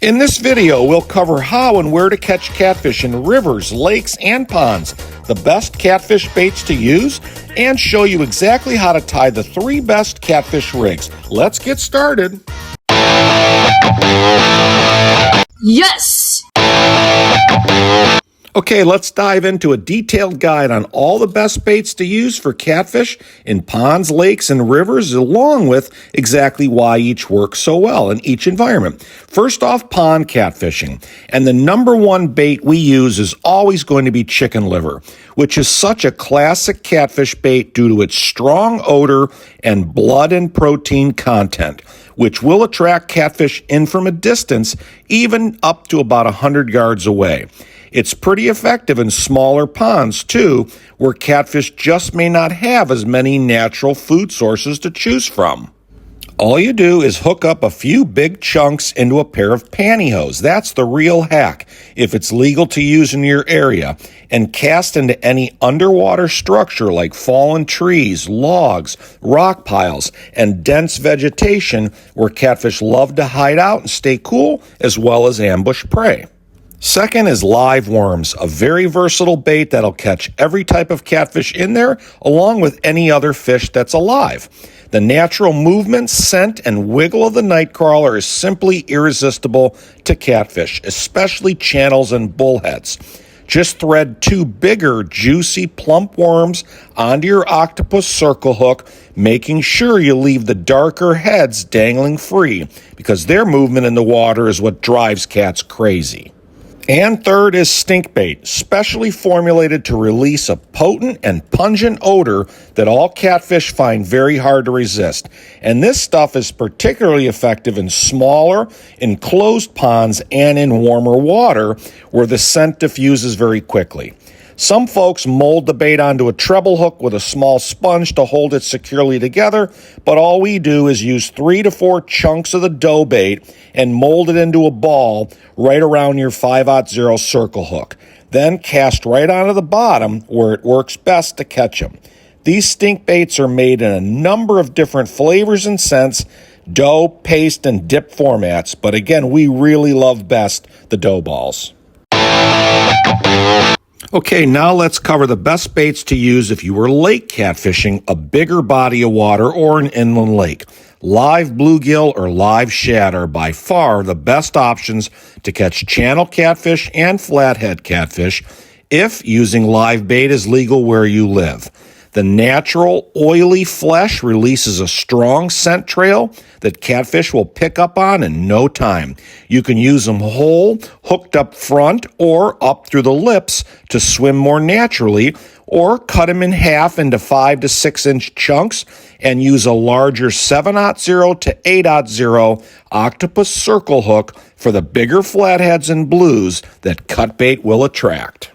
In this video, we'll cover how and where to catch catfish in rivers, lakes, and ponds, the best catfish baits to use, and show you exactly how to tie the 3 best catfish rigs. Let's get started. Yes! Okay, let's dive into a detailed guide on all the best baits to use for catfish in ponds, lakes, and rivers, along with exactly why each works so well in each environment. First off, pond catfishing. And the number one bait we use is always going to be chicken liver, which is such a classic catfish bait due to its strong odor and blood and protein content, which will attract catfish in from a distance, even up to about 100 yards away. It's pretty effective in smaller ponds, too, where catfish just may not have as many natural food sources to choose from. All you do is hook up a few big chunks into a pair of pantyhose. That's the real hack, if it's legal to use in your area, and cast into any underwater structure like fallen trees, logs, rock piles, and dense vegetation where catfish love to hide out and stay cool, as well as ambush prey. Second is live worms, a very versatile bait that'll catch every type of catfish in there, along with any other fish that's alive. The natural movement, scent, and wiggle of the nightcrawler is simply irresistible to catfish, especially channels and bullheads. Just thread 2 bigger, juicy, plump worms onto your octopus circle hook, making sure you leave the darker heads dangling free, because their movement in the water is what drives cats crazy. And third is stink bait, specially formulated to release a potent and pungent odor that all catfish find very hard to resist. And this stuff is particularly effective in smaller, enclosed ponds and in warmer water where the scent diffuses very quickly. Some folks mold the bait onto a treble hook with a small sponge to hold it securely together, but all we do is use 3 to 4 chunks of the dough bait and mold it into a ball right around your 5/0 circle hook. Then cast right onto the bottom where it works best to catch them. These stink baits are made in a number of different flavors and scents, dough, paste, and dip formats, but again, we really love best the dough balls. Okay, now let's cover the best baits to use if you were lake catfishing a bigger body of water or an inland lake. Live bluegill or live shad are by far the best options to catch channel catfish and flathead catfish if using live bait is legal where you live. The natural, oily flesh releases a strong scent trail that catfish will pick up on in no time. You can use them whole, hooked up front, or up through the lips to swim more naturally, or cut them in half into 5 to 6 inch chunks and use a larger 7/0 to 8/0 octopus circle hook for the bigger flatheads and blues that cut bait will attract.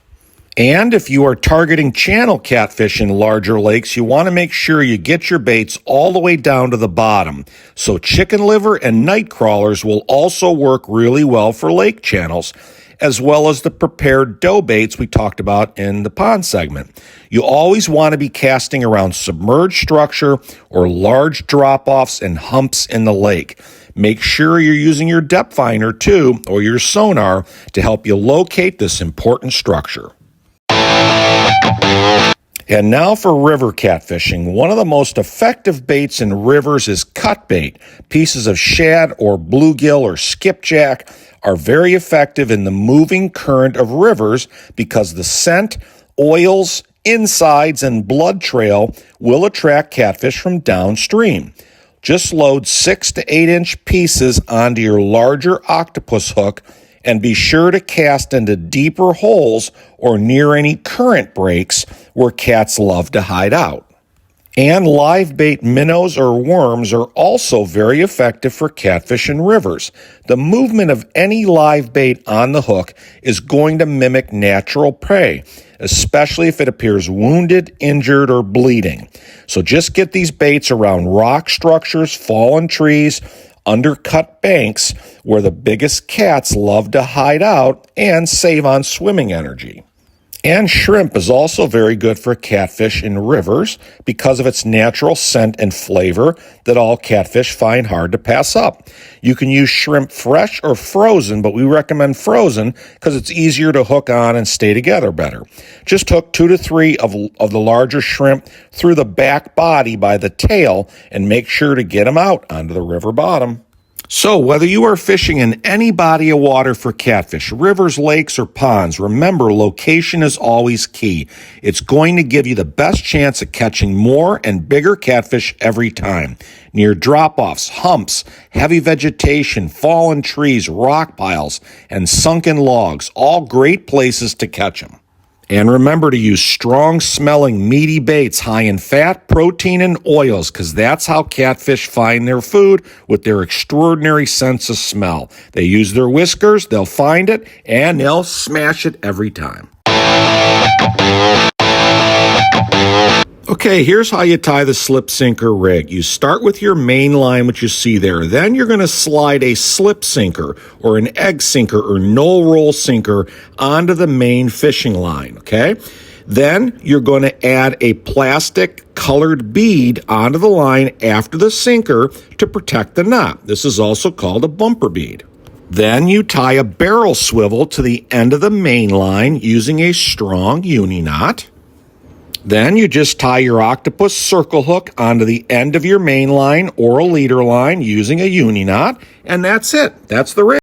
And if you are targeting channel catfish in larger lakes, you want to make sure you get your baits all the way down to the bottom. So chicken liver and night crawlers will also work really well for lake channels, as well as the prepared dough baits we talked about in the pond segment. You always want to be casting around submerged structure or large drop-offs and humps in the lake. Make sure you're using your depth finder too, or your sonar, to help you locate this important structure. And now for river catfishing. One of the most effective baits in rivers is cut bait. Pieces of shad or bluegill or skipjack are very effective in the moving current of rivers because the scent, oils, insides, and blood trail will attract catfish from downstream. Just load 6 to 8 inch pieces onto your larger octopus hook and be sure to cast into deeper holes or near any current breaks where cats love to hide out. And live bait minnows or worms are also very effective for catfish in rivers. The movement of any live bait on the hook is going to mimic natural prey, especially if it appears wounded, injured, or bleeding. So just get these baits around rock structures, fallen trees, undercut banks where the biggest cats love to hide out and save on swimming energy. And shrimp is also very good for catfish in rivers because of its natural scent and flavor that all catfish find hard to pass up. You can use shrimp fresh or frozen, but we recommend frozen because it's easier to hook on and stay together better. Just hook 2 to 3 of the larger shrimp through the back body by the tail and make sure to get them out onto the river bottom. So whether you are fishing in any body of water for catfish, rivers, lakes, or ponds, remember location is always key. It's going to give you the best chance at catching more and bigger catfish every time. Near drop-offs, humps, heavy vegetation, fallen trees, rock piles, and sunken logs, all great places to catch them. And remember to use strong-smelling, meaty baits high in fat, protein, and oils, because that's how catfish find their food, with their extraordinary sense of smell. They use their whiskers, they'll find it, and they'll smash it every time. Okay, here's how you tie the slip sinker rig. You start with your main line, which you see there. Then you're going to slide a slip sinker or an egg sinker or no roll sinker onto the main fishing line, okay? Then you're going to add a plastic colored bead onto the line after the sinker to protect the knot. This is also called a bumper bead. Then you tie a barrel swivel to the end of the main line using a strong uni knot. Then you just tie your octopus circle hook onto the end of your main line or a leader line using a uni knot, and that's it. That's the rig.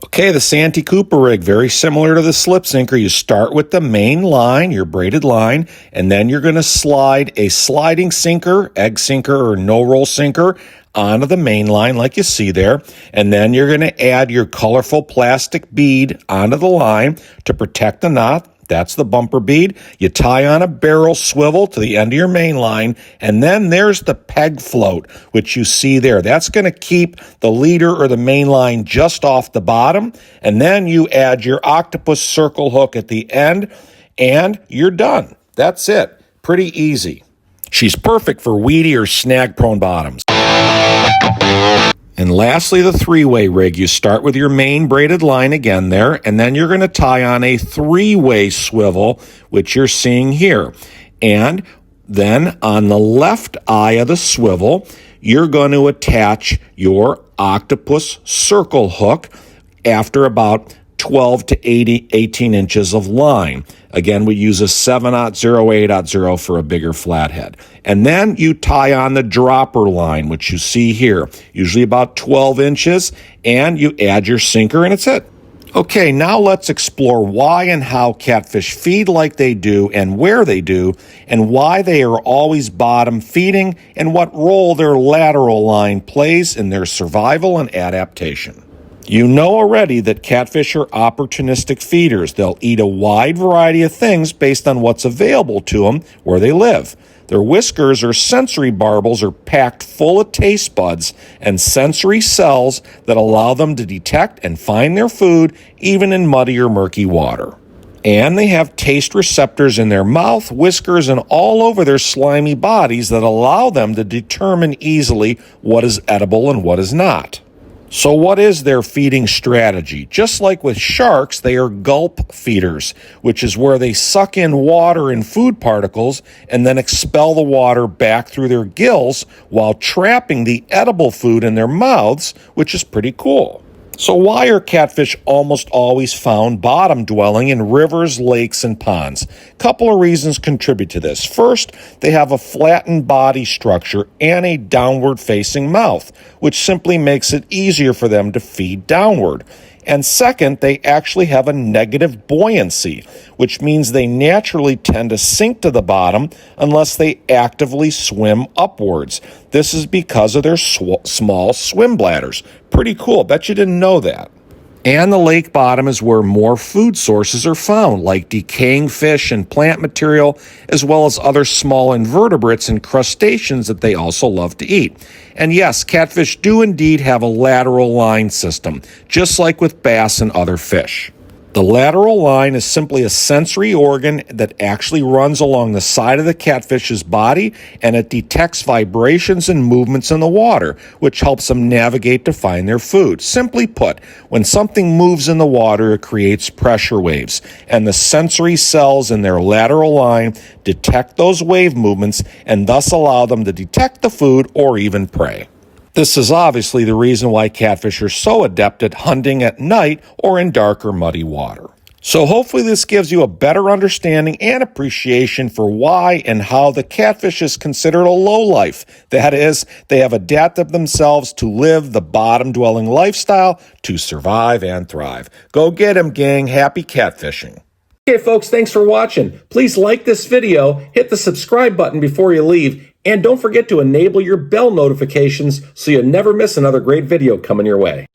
Okay, the Santee Cooper rig, very similar to the slip sinker. You start with the main line, your braided line, and then you're going to slide a sliding sinker, egg sinker, or no-roll sinker onto the main line like you see there, and then you're going to add your colorful plastic bead onto the line to protect the knot. That's the bumper bead. You tie on a barrel swivel to the end of your main line, and then there's the peg float, which you see there. That's going to keep the leader or the main line just off the bottom, and then you add your octopus circle hook at the end, and you're done. That's it. Pretty easy. She's perfect for weedy or snag-prone bottoms. And lastly, the three-way rig. You start with your main braided line again there, and then you're going to tie on a three-way swivel, which you're seeing here. And then on the left eye of the swivel, you're going to attach your octopus circle hook after about 12 to 18 inches of line. Again, we use a 7/0, 8/0 for a bigger flathead. And then you tie on the dropper line, which you see here, usually about 12 inches, and you add your sinker, and it's it. Okay, now let's explore why and how catfish feed like they do and where they do, and why they are always bottom feeding, and what role their lateral line plays in their survival and adaptation. You know already that catfish are opportunistic feeders. They'll eat a wide variety of things based on what's available to them where they live. Their whiskers or sensory barbels are packed full of taste buds and sensory cells that allow them to detect and find their food even in muddy or murky water. And they have taste receptors in their mouth, whiskers, and all over their slimy bodies that allow them to determine easily what is edible and what is not. So what is their feeding strategy? Just like with sharks, they are gulp feeders, which is where they suck in water and food particles and then expel the water back through their gills while trapping the edible food in their mouths, which is pretty cool. So why are catfish almost always found bottom dwelling in rivers, lakes, and ponds? A couple of reasons contribute to this. First, they have a flattened body structure and a downward facing mouth, which simply makes it easier for them to feed downward. And second, they actually have a negative buoyancy, which means they naturally tend to sink to the bottom unless they actively swim upwards. This is because of their small swim bladders. Pretty cool. Bet you didn't know that. And the lake bottom is where more food sources are found, like decaying fish and plant material, as well as other small invertebrates and crustaceans that they also love to eat. And yes, catfish do indeed have a lateral line system, just like with bass and other fish. The lateral line is simply a sensory organ that actually runs along the side of the catfish's body, and it detects vibrations and movements in the water, which helps them navigate to find their food. Simply put, when something moves in the water, it creates pressure waves, and the sensory cells in their lateral line detect those wave movements and thus allow them to detect the food or even prey. This is obviously the reason why catfish are so adept at hunting at night or in dark or muddy water. So hopefully this gives you a better understanding and appreciation for why and how the catfish is considered a lowlife. That is, they have adapted themselves to live the bottom-dwelling lifestyle to survive and thrive. Go get 'em, gang. Happy catfishing. Okay, folks, thanks for watching. Please like this video, hit the subscribe button before you leave, and don't forget to enable your bell notifications so you never miss another great video coming your way.